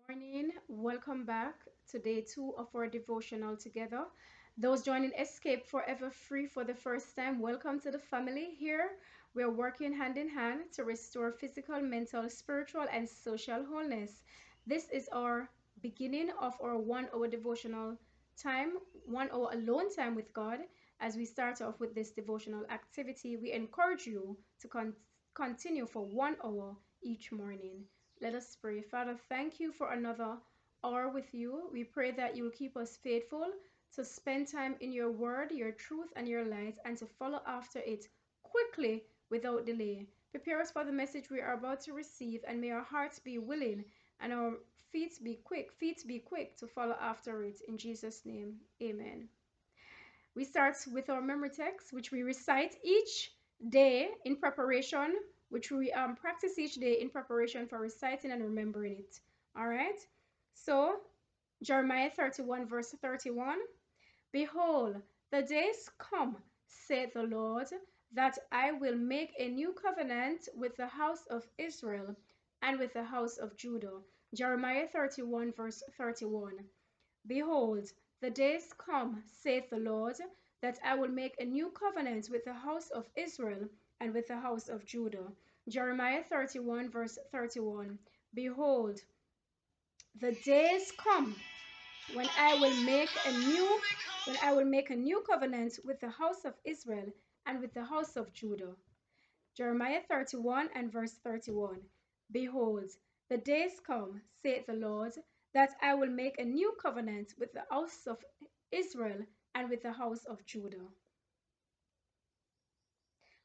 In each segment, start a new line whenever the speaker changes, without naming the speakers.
Morning. Welcome back to day two of our devotional together. Those joining Escape Forever Free for the first time, welcome to the family. Here, we're working hand in hand to restore physical, mental, spiritual, and social wholeness. This is our beginning of our 1 hour devotional time, 1 hour alone time with God. As we start off with this devotional activity, we encourage you to continue for 1 hour each morning. Let us pray. Father, thank you for another hour with you. We pray that you will keep us faithful to spend time in your word, your truth, and your light, and to follow after it quickly without delay. Prepare us for the message we are about to receive, and may our hearts be willing and our feet be quick to follow after it. In Jesus' name, amen. We start with our memory text, which we recite each day in preparation, which we practice each day in preparation for reciting and remembering it. All right. So Jeremiah 31 verse 31. Behold, the days come, saith the Lord, that I will make a new covenant with the house of Israel and with the house of Judah. Jeremiah 31 verse 31. Behold, the days come, saith the Lord, that I will make a new covenant with the house of Israel and with the house of Judah. Jeremiah 31 verse 31. Behold, the days come when I will make a new covenant with the house of Israel and with the house of Judah. Jeremiah 31 and verse 31. Behold, the days come, saith the Lord, that I will make a new covenant with the house of Israel and with the house of Judah.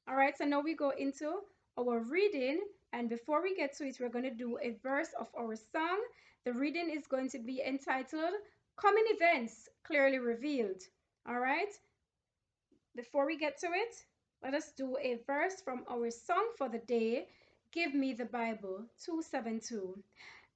All right, so now we go into our reading, and before we get to it, we're going to do a verse of our song. The reading is going to be entitled Coming Events Clearly Revealed. All right, before we get to it, let us do a verse from our song for the day, Give Me the Bible, 272.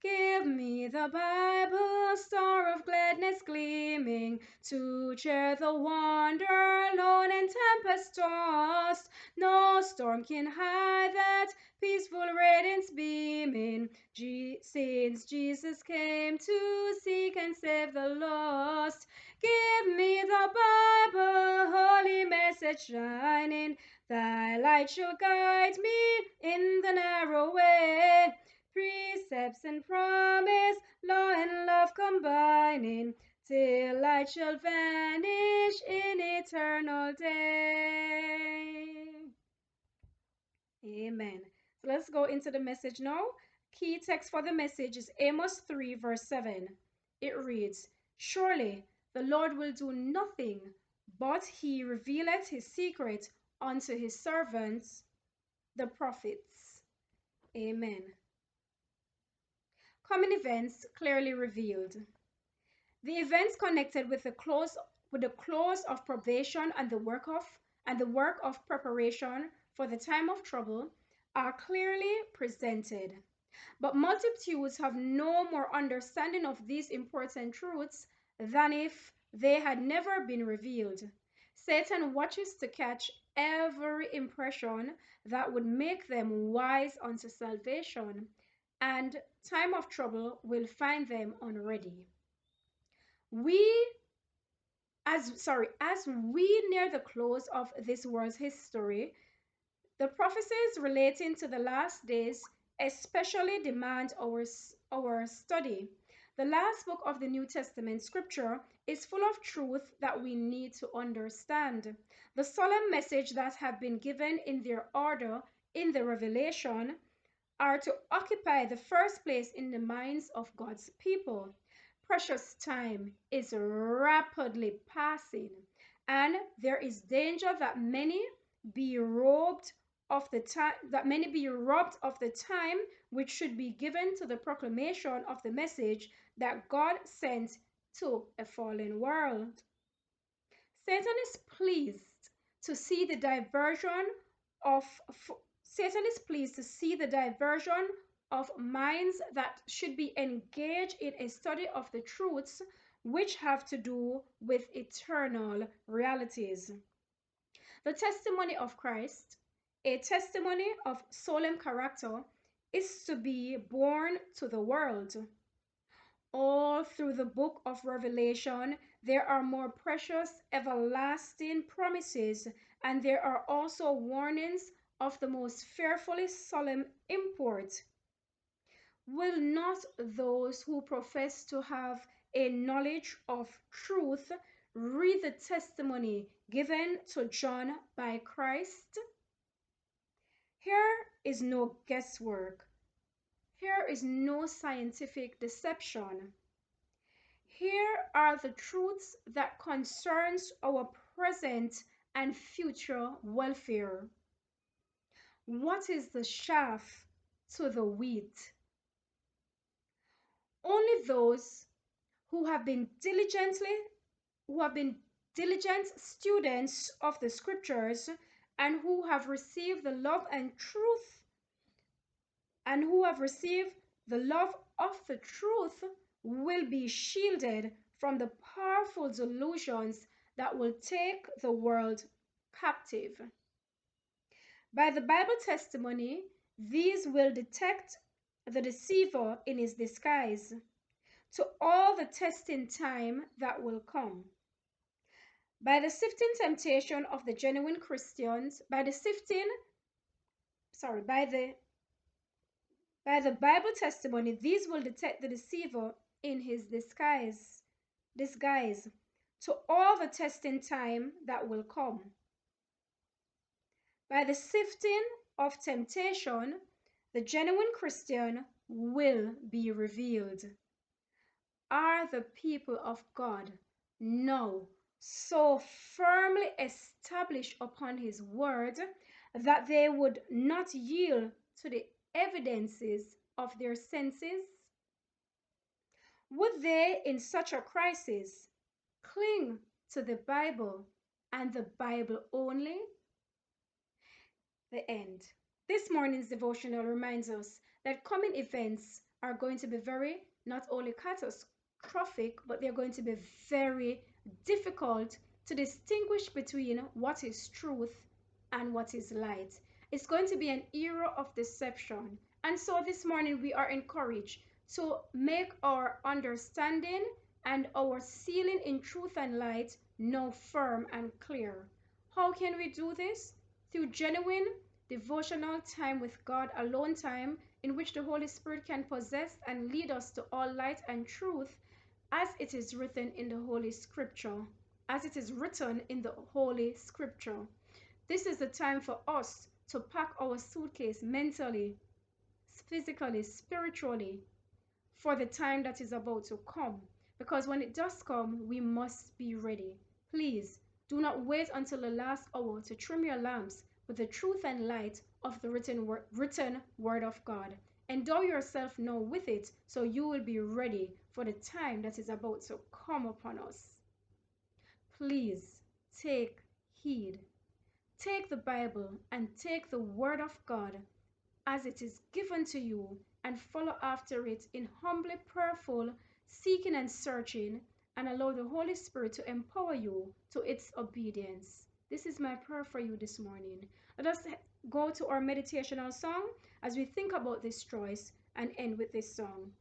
Give me the Bible, star of gladness gleaming, to share the wonder, lone and tempest tossed. No storm can hide that peaceful radiance beaming, since Jesus came to seek and save the lost. Give me the Bible, holy message shining, thy light shall guide me in the narrow way. Precepts and promise, law and love combining, till light shall vanish in eternal day. Amen. So let's go into the message now. Key text for the message is Amos 3 verse 7. It reads, Surely the Lord will do nothing, but he revealeth his secret unto his servants, the prophets. Amen. Common events clearly revealed. The events connected with the close of probation and the work of preparation for the time of trouble are clearly presented. But multitudes have no more understanding of these important truths than if they had never been revealed. Satan watches to catch every impression that would make them wise unto salvation, and time of trouble will find them unready. As we near the close of this world's history, the prophecies relating to the last days especially demand our study. The last book of the New Testament, Scripture, is full of truth that we need to understand. The solemn message that have been given in their order in the Revelation are to occupy the first place in the minds of God's people. Precious time is rapidly passing, and there is danger that many be robbed of the time which should be given to the proclamation of the message that God sent to a fallen world. Satan is pleased to see the diversion of minds that should be engaged in a study of the truths which have to do with eternal realities. The testimony of Christ, a testimony of solemn character, is to be born to the world. All through the book of Revelation, there are more precious, everlasting promises, and there are also warnings of the most fearfully solemn import. Will not those who profess to have a knowledge of truth read the testimony given to John by Christ? Here is no guesswork. Here is no scientific deception. Here are the truths that concerns our present and future welfare. What is the chaff to the wheat? Only those who have been diligent students of the scriptures and who have received the love and truth and who have received the love of the truth will be shielded from the powerful delusions that will take the world captive. By the Bible testimony, these will detect the deceiver in his disguise to all the testing time that will come. By the sifting temptation of the genuine Christians, by the Bible testimony, these will detect the deceiver in his disguise to all the testing time that will come. By the sifting of temptation, the genuine Christian will be revealed. Are the people of God now so firmly established upon his word that they would not yield to the evidences of their senses? Would they, in such a crisis, cling to the Bible and the Bible only? The end. This morning's devotional reminds us that coming events are going to be not only catastrophic, but they're going to be very difficult to distinguish between what is truth and what is light. It's going to be an era of deception. And so this morning we are encouraged to make our understanding and our sealing in truth and light now firm and clear. How can we do this? Through genuine devotional time with God, alone time, in which the Holy Spirit can possess and lead us to all light and truth, as it is written in the Holy Scripture. As it is written in the Holy Scripture. This is the time for us to pack our suitcase mentally, physically, spiritually, for the time that is about to come. Because when it does come, we must be ready. Please, do not wait until the last hour to trim your lamps with the truth and light of the written word of God. Endow yourself now with it so you will be ready for the time that is about to come upon us. Please take heed. Take the Bible and take the word of God as it is given to you and follow after it in humbly prayerful seeking and searching, and allow the Holy Spirit to empower you to its obedience. This is my prayer for you this morning. Let us go to our meditational song as we think about this choice and end with this song.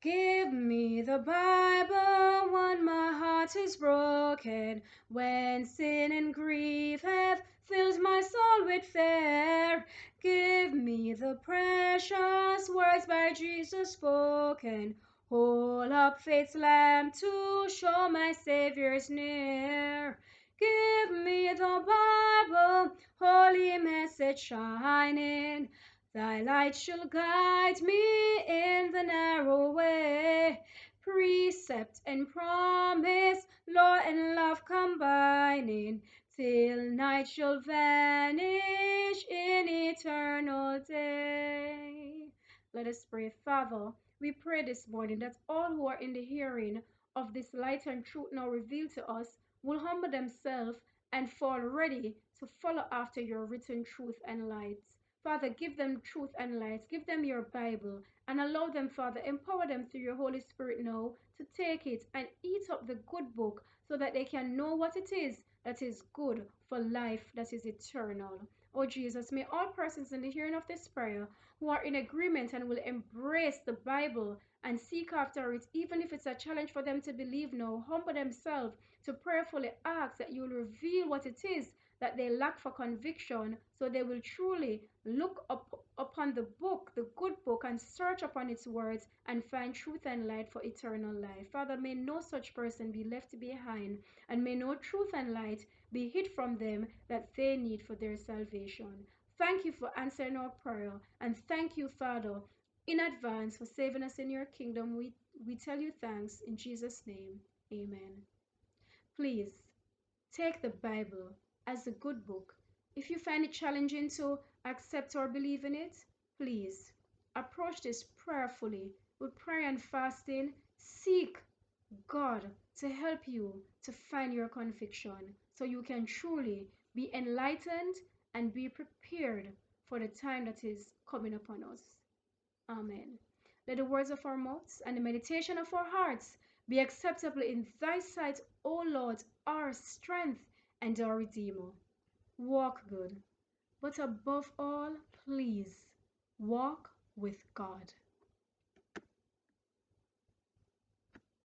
Give me the Bible when my heart is broken, when sin and grief have filled my soul with fear. Give me the precious words by Jesus spoken. Hold up faith's lamp to show my Savior's near. Give me the Bible, holy message shining. Thy light shall guide me in the narrow way. Precept and promise, law and love combining, till night shall vanish in eternal day. Let us pray. Father, we pray this morning that all who are in the hearing of this light and truth now revealed to us will humble themselves and fall ready to follow after your written truth and light. Father, give them truth and light. Give them your Bible and allow them, Father, empower them through your Holy Spirit now to take it and eat up the good book so that they can know what it is that is good for life that is eternal. O Jesus, may all persons in the hearing of this prayer who are in agreement and will embrace the Bible and seek after it, even if it's a challenge for them to believe now, humble themselves to prayerfully ask that you will reveal what it is that they lack for conviction, so they will truly look upon the book, the good book, and search upon its words and find truth and light for eternal life. Father, may no such person be left behind, and may no truth and light be hid from them that they need for their salvation. Thank you for answering our prayer, and thank you, Father, in advance for saving us in your kingdom. We tell you thanks in Jesus' name. Amen. Please take the Bible as a good book. If you find it challenging to accept or believe in it, please approach this prayerfully with prayer and fasting. Seek God to help you to find your conviction so you can truly be enlightened and be prepared for the time that is coming upon us. Amen. Let the words of our mouths and the meditation of our hearts be acceptable in thy sight, O Lord, our strength and our Redeemer. Walk good, but above all, please walk with God.